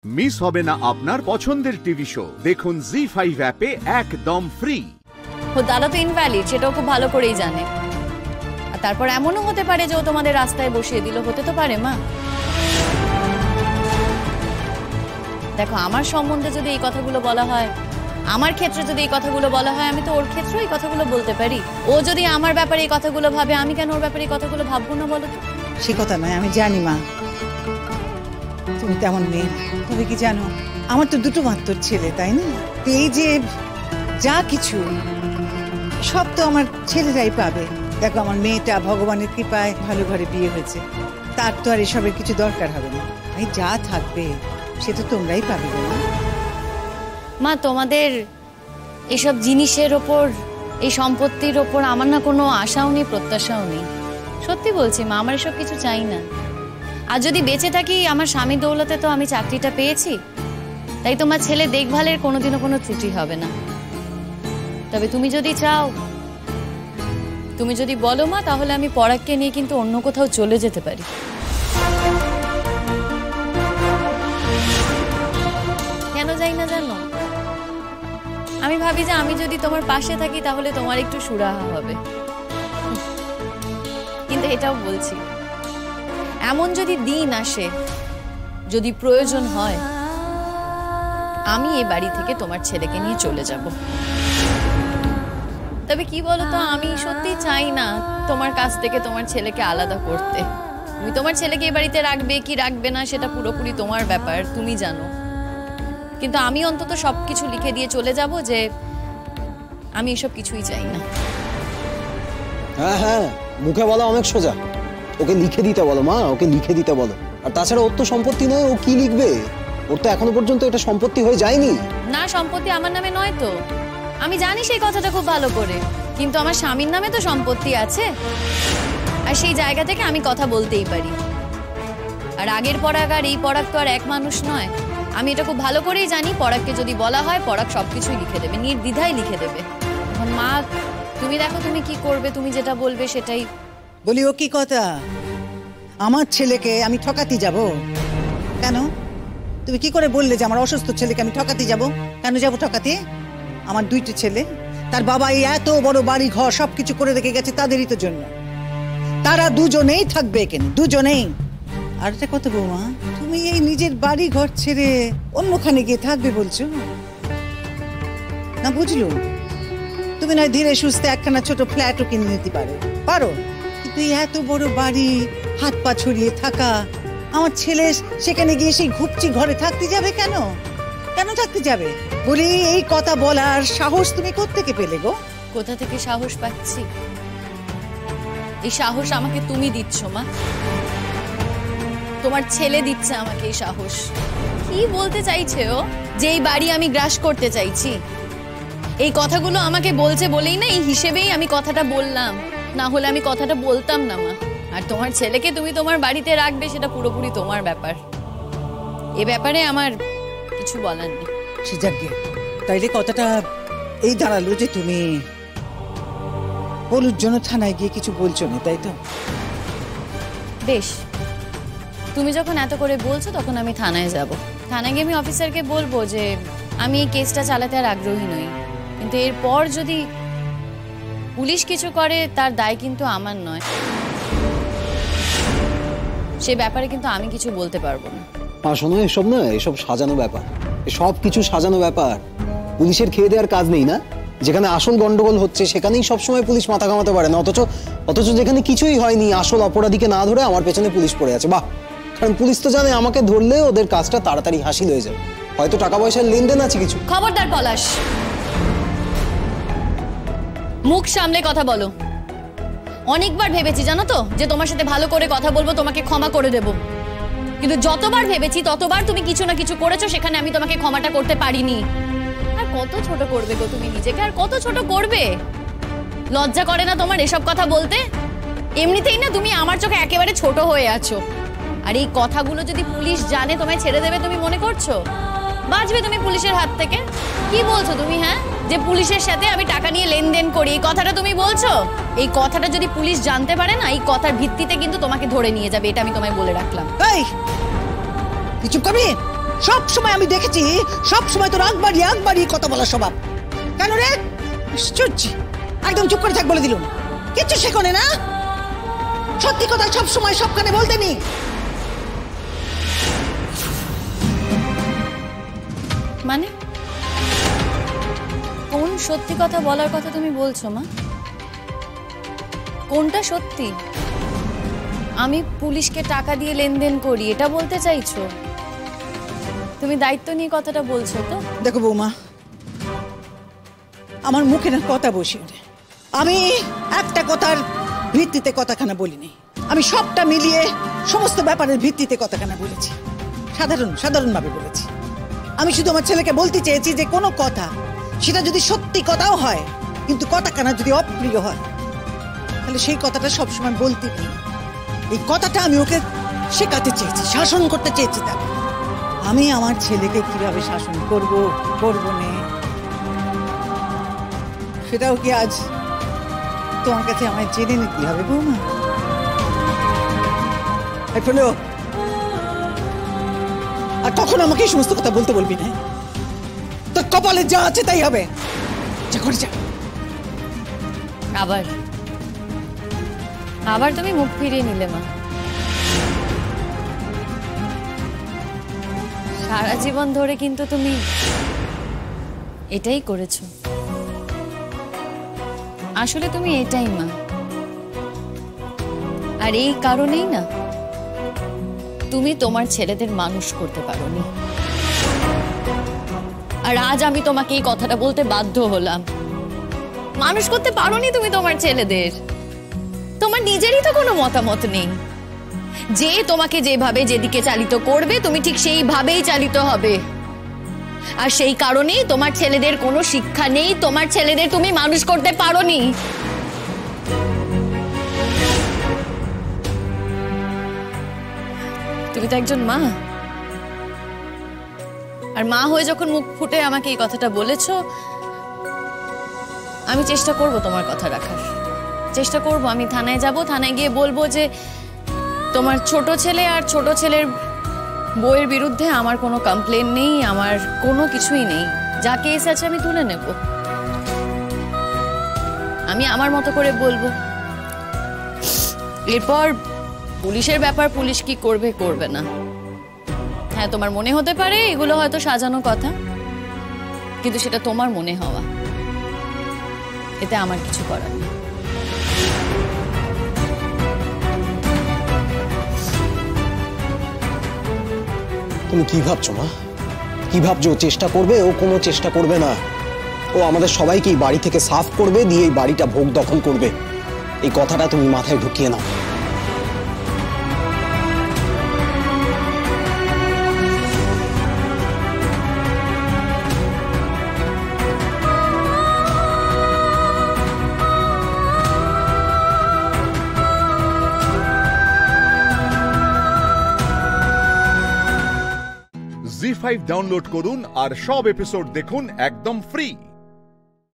Miss হবে না আপনার পছন্দের টিভি শো। দেখুন জি5 অ্যাপে একদম ফ্রি। ও দাদা তো ইনভ্যালিড, সেটাও খুব ভালো করেই জানে। আর তারপর এমনও হতে পারে যে ও তোমাদের রাস্তায় বসিয়ে দিল, হতে তো পারে মা। দেখো, আমার সম্বন্ধে যদি এই কথাগুলো বলা হয়, আমার ক্ষেত্রে যদি এই কথাগুলো বলা হয়, আমি তো ওর ক্ষেত্রেও এই কথাগুলো বলতে পারি। ও যদি আমার ব্যাপারে এই কথাগুলো ভাবে, আমি কেন ওর ব্যাপারে এই কথাগুলো ভাববো না বলো তো? সে কথা নয়, আমি জানি মা তুমি তেমন মেয়ে। তবে কি জানো, আমার তো দুটো মাত্র ছেলে, তাই না? তো এই যে যা কিছু সব তো আমার ছেলেরাই পাবে। দেখো, আমার মেয়েটা ভগবানের কৃপায় ভালো ঘরে বিয়ে হয়েছে, তার তো আর এসবের কিছু দরকার হবে না। এই যা থাকবে সে তো তোমরাই পাবে না মা। তোমাদের এসব জিনিসের ওপর, এই সম্পত্তির ওপর আমার না কোনো আশাও নেই, প্রত্যাশাও নেই। সত্যি বলছি মা, আমার এসব কিছু চাই না। আর যদি বেঁচে থাকি, আমার স্বামীর দৌলতে তো আমি চাকরিটা পেয়েছি, তাই তোমার ছেলে দেখভালের কোনোদিনও কোনো ত্রুটি হবে না। তবে তুমি যদি চাও, তুমি যদি বলো মা, তাহলে আমি পরাগকে নিয়ে কিন্তু অন্য কোথাও চলে যেতে পারি। কেন যাই না জানো? আমি ভাবি যে আমি যদি তোমার পাশে থাকি তাহলে তোমার একটু সুরাহা হবে। কিন্তু এটাও বলছি, এমন যদি দিন আসে, যদি প্রয়োজন হয়, আমি এই বাড়ি থেকে তোমার ছেলেকে নিয়ে চলে যাব। তবে কি বলতো, আমি সত্যি চাই না তোমার কাছ থেকে তোমার ছেলেকে আলাদা করতে। তুমি তোমার ছেলেকে এই বাড়িতে রাখবে কি রাখবে না সেটা পুরোপুরি তোমার ব্যাপার, তুমি জানো। কিন্তু আমি অন্তত সবকিছু লিখে দিয়ে চলে যাব যে আমি এসব কিছুই চাই না। হ্যাঁ হ্যাঁ, মুখে বলা অনেক সোজা, ওকে লিখে দিতে বলো মা, ওকে লিখে দিতে বলো। আর তাছাড়া ওর তো সম্পত্তি নয়, ও কি লিখবে? ওর তো এখনো পর্যন্ত এটা সম্পত্তি হয়ে যায়নি। না, সম্পত্তি আমার নামে নয় তো, আমি জানি সেই কথাটা খুব ভালো করে, কিন্তু আমার স্বামীর নামে তো সম্পত্তি আছে। আর সেই জায়গা থেকে আমি কথা বলতেই পারি। আর আগের পরাগ আর এই পরাগ তো আর এক মানুষ নয়। আমি এটা খুব ভালো করেই জানি, পরাগকে যদি বলা হয়, পরাগ সবকিছুই লিখে দেবে, নির্দ্বিধায় লিখে দেবে। এখন মা, তুমি দেখো তুমি কি করবে, তুমি যেটা বলবে সেটাই। বলি, ও কি কথা? আমার ছেলেকে আমি ঠকাতে যাব? কেন? তুমি কি করে বললে যে আমার অসুস্থ ছেলেকে আমি ঠকাতে যাব? কেন যাব ঠকাতে? আমার দুইটা ছেলে, তার বাবা এই এত বড় বাড়ি ঘর সবকিছু করে রেখে গেছে তাদেরই তো জন্য। তারা দুজনেই থাকবে এখানে, দুজনেই। আর একটা কথা বৌমা, তুমি এই নিজের বাড়ি ঘর ছেড়ে অন্যখানে গিয়ে থাকবে বলছো না? বুঝলো, তুমি নয় ধীরে সুস্থে একখানা ছোট ফ্ল্যাটও কিনে নিতে পারো, কিন্তু এত বড় বাড়ি, হাত পা ছড়িয়ে থাকা, আমার ছেলে সেখানে গিয়ে সেই ঘুপচি ঘরে থাকতে যাবে কেন? কেন থাকতে যাবে? বলি, এই কথা বলার সাহস তুমি কোত্থেকে পেলে গো? কোথা থেকে সাহস পাচ্ছি? এই সাহস আমাকে তুমি দিচ্ছ মা, তোমার ছেলে দিচ্ছে আমাকে এই সাহস। কি বলতে চাইছে ও? যে এই বাড়ি আমি গ্রাস করতে চাইছি, এই কথাগুলো আমাকে বলছে বলেই না, এই হিসেবেই আমি কথাটা বললাম, না হলে আমি কথাটা বলতাম না মা। আর তোমার ছেলেকে তুমি তোমার বাড়িতে রাখবে সেটা পুরোপুরি তোমার ব্যাপার, এ ব্যাপারে আমার কিছু বলার নেই। সে যাকে, তাইলে কথাটা এই দাঁড়ালো যে তুমি বলুর জন্য থানায় গিয়ে কিছু বলছো না, তাই তো? বেশ, তুমি যখন এত করে বলছো তখন আমি থানায় যাব। থানায় গিয়ে আমি অফিসারকে বলবো যে আমি এই কেসটা চালাতে আর আগ্রহী নই, কিন্তু এরপর যদি পুলিশ কিছু করে তার দায় কিন্তু আমার নয়, সে ব্যাপারে কিন্তু আমি কিছু বলতে পারবো না। শোনো, এসব না, এসব সাজানো ব্যাপার, সব কিছু সাজানো ব্যাপার। পুলিশের খেয়ে দেওয়ার কাজ নেই না? যেখানে আসল গন্ডগোল হচ্ছে সেখানেই সবসময় পুলিশ মাথা ঘামাতে পারে না, অথচ যেখানে কিছুই হয়নি, আসল অপরাধীকে না ধরে আমার পেছনে পুলিশ পড়ে আছে। বাহ! কারণ পুলিশ তো জানে আমাকে ধরলে ওদের কাজটা তাড়াতাড়ি হাসিল হয়ে যাবে, হয়তো টাকা পয়সার লেনদেন আছে কিছু। খবরদার পলাশ, মুখ সামলে কথা বলো। অনেকবার ভেবেছি জানো তো যে তোমার সাথে ভালো করে কথা বলবো, তোমাকে ক্ষমা করে দেব, কিন্তু যতবার ভেবেছি ততবার তুমি কিছু না কিছু করেছো, সেখানে আমি তোমাকে ক্ষমাটা করতে পারিনি। আর কত ছোট করবে গো তুমি নিজেকে, আর কত ছোট করবে? লজ্জা করে না তোমার এসব কথা বলতে? এমনিতেই না তুমি আমার চোখে একেবারে ছোট হয়ে আছো, আর এই কথাগুলো যদি পুলিশ জানে তোমায় ছেড়ে দেবে তুমি মনে করছো? বাঁচবে তুমি পুলিশের হাত থেকে? কি বলছো তুমি? হ্যাঁ, যে পুলিশের সাথে আমি টাকা নিয়ে লেনদেন করি, এই কথাটা তুমি বলছো? এই কথাটা যদি পুলিশ জানতে পারে না, এই কথার ভিত্তিতে কিন্তু তোমাকে ধরে নিয়ে যাবে, এটা আমি তোমায় বলে রাখলাম। এই, কিছু করবি? সব সময় আমি দেখেছি, সব সময় তোর আগ বাড়িয়ে কথা বলা স্বভাব। কেন রে? আশ্চর্য, একদম চুপ করে থাক বলে দিলুম। কিচ্ছু শেখনে না, সত্যি কথা সব সময় সবখানে বলতে নি। মানে কোন সত্যি কথা বলার কথা তুমি বলছো মা? কোনটা সত্যি? আমি পুলিশকে টাকা দিয়ে লেনদেন করি এটা বলতে চাইছো? তুমি দায়িত্ব নিয়ে কথাটা বলছো তো? দেখো বৌমা, আমার মুখে না কথা বসিও না। আমি একটা কথার ভিত্তিতে কথাখানা বলিনি, আমি সবটা মিলিয়ে সমস্ত ব্যাপারের ভিত্তিতে কথাখানা বলেছি, সাধারণভাবে বলেছি। আমি শুধু আমার ছেলেকে বলতে চেয়েছি যে কোনো কথা, সেটা যদি সত্যি কথাও হয়, কিন্তু কথাখানা যদি অপ্রিয় হয়, তাহলে সেই কথাটা সবসময় বলতে নেই। এই কথাটা আমি ওকে শেখাতে চেয়েছি, শাসন করতে চেয়েছি। তাকে আমি আমার ছেলেকে কিভাবে শাসন করব না, সেটাও কি আজ তোমার কাছে আমায় জেনে নিতে হবে বৌমা? আর কখন আমাকে এই সমস্ত কথা বলতে বলবি না। তোর কপালে যা আছে তাই হবে, যা করে যা। আবার তুমি মুখ ফিরিয়ে নিলে মা। সারা জীবন ধরে কিন্তু তুমি এটাই করেছো। আসলে তুমি এটাই মা, আর এই কারণেই না তুমি তোমার ছেলেদের মানুষ করতে পারোনি। আর আজ আমি তোমাকে এই কথাটা বলতে বাধ্য হলাম। মানুষ করতে পারোনি তুমি তোমার ছেলেদের। তোমার নিজেরই তো কোনো মতামত নেই। যে তোমাকে যেভাবে যেদিকে চালিত করবে তুমি ঠিক সেইভাবেই চালিত হবে। আর সেই কারণেই তোমার ছেলেদের কোনো শিক্ষা নেই, তোমার ছেলেদের তুমি মানুষ করতে পারোনি। তুমি তো একজন মা, আর মা হয়ে যখন মুখ ফুটে আমাকে এই কথাটা বলেছো, আমি চেষ্টা করব তোমার কথা রাখার। চেষ্টা করব, আমি থানায় যাব, থানায় গিয়ে বলবো যে তোমার ছোট ছেলে আর ছোট ছেলের বউয়ের বিরুদ্ধে আমার কোনো কমপ্লেন নেই, আমার কোনো কিছুই নেই। যা কেস আছে আমি তুলে নেব, আমি আমার মতো করে বলবো। এরপর পুলিশের ব্যাপার, পুলিশ কি করবে করবে না। হ্যাঁ, তোমার মনে হতে পারে এগুলো হয়তো সাজানো কথা, কিন্তু সেটা তোমার মনে হওয়া, এতে আমার কিছু করার নেই। তুমি কি ভাবছো মা? কি ভাবছো? চেষ্টা করবে? ও কোনো চেষ্টা করবে না। ও আমাদের সবাইকে এই বাড়ি থেকে সাফ করবে, দিয়ে এই বাড়িটা ভোগ দখল করবে। এই কথাটা তুমি মাথায় ঢুকিয়ে নাও। জি5 ডাউনলোড করুন আর সব এপিসোড দেখুন একদম ফ্রি।